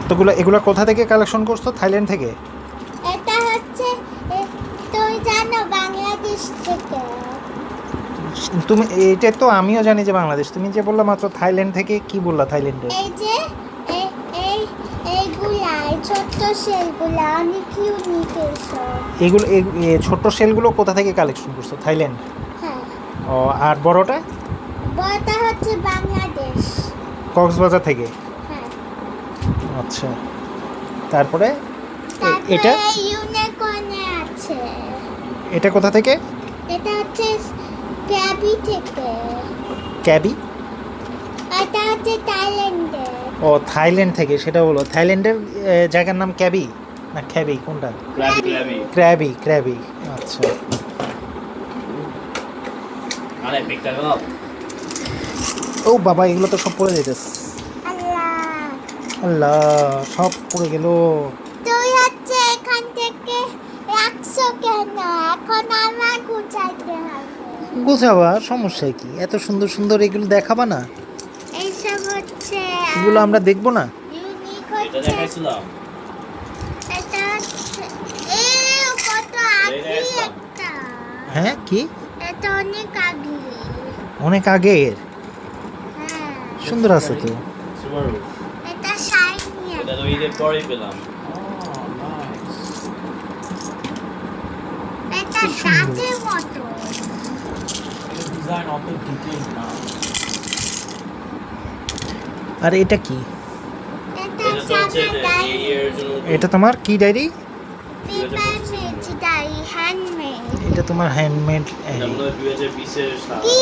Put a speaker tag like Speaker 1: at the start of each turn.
Speaker 1: এতগুলো, এগুলো কোথা থেকে কালেকশন করছো? থাইল্যান্ড থেকে?
Speaker 2: এটা হচ্ছে তুমি জানো বাংলাদেশ থেকে।
Speaker 1: তুমি এটা তো আমিও জানি যে বাংলাদেশ, তুমি যে বললা মাত্র থাইল্যান্ড থেকে, কি বললা থাইল্যান্ডে?
Speaker 2: এই যে এই এই এইগুলা এই ছোট্ট শেলগুলা অনেক ইউনিক এসব।
Speaker 1: এগুলো ছোট্ট সেলগুলো কোথা থেকে কালেকশন করছো? থাইল্যান্ড?
Speaker 2: হ্যাঁ,
Speaker 1: ও, আর বড়টা?
Speaker 2: বড়টা হচ্ছে বাংলাদেশ।
Speaker 1: কক্সবাজার থেকে?
Speaker 2: হ্যাঁ।
Speaker 1: আচ্ছা, তারপরে এটা
Speaker 2: তারপরে ইউনিকর্নে আছে।
Speaker 1: এটা কোথা থেকে?
Speaker 2: এটা হচ্ছে ক্যাবি থেকে।
Speaker 1: ক্যাবি?
Speaker 2: এটা হচ্ছে থাইল্যান্ডে।
Speaker 1: ও, থাইল্যান্ড থেকে, সেটা বলো। থাইল্যান্ডের জায়গার নাম ক্যাবি না খ্যাবি, কোনটা?
Speaker 3: Krabi.
Speaker 1: Krabi, Krabi. আচ্ছা,
Speaker 3: I pick that up.
Speaker 1: ও বাবা, এগুলো তো সব পড়ে যেতেছে।
Speaker 2: আল্লাহ,
Speaker 1: আল্লাহ, সব পড়ে গেল।
Speaker 2: তুই হচ্ছে এখান থেকে রাখছো কেন? এখন আমার গুছাইতে হবে।
Speaker 1: গোছাবা, সমস্যা কি? এত সুন্দর সুন্দর এগুলো দেখাবা না?
Speaker 2: এইসব হচ্ছে
Speaker 1: এগুলো আমরা দেখবো না?
Speaker 2: ইউনিক
Speaker 3: এটা
Speaker 2: হচ্ছে।
Speaker 3: দেখাইছিলাম।
Speaker 2: এটা হচ্ছে কত আগলি একটা।
Speaker 1: হ্যাঁ, কি?
Speaker 2: এটা অনেক আগলি।
Speaker 1: অনেক আগের?
Speaker 2: হ্যাঁ,
Speaker 1: সুন্দর আছে তো।
Speaker 3: Subaru.
Speaker 2: এটা শাইনি।
Speaker 3: এটা তো ঈদের পরেই পেলাম।
Speaker 2: এটা
Speaker 1: কি সুন্দর।
Speaker 2: গাছের মতো।
Speaker 3: ডিজাইন অত ডিটেইল না।
Speaker 1: আর এটা কি?
Speaker 2: এটা
Speaker 3: এটা তো হচ্ছে
Speaker 2: সাদা
Speaker 3: যে
Speaker 2: ডাই।
Speaker 3: এই এর জন্য
Speaker 1: এটা তোমার কি diary?
Speaker 2: Paper made die handmade.
Speaker 1: এটা তোমার হ্যান্ডমেড।
Speaker 3: এটা মনে হয় 2020 এর
Speaker 2: কি?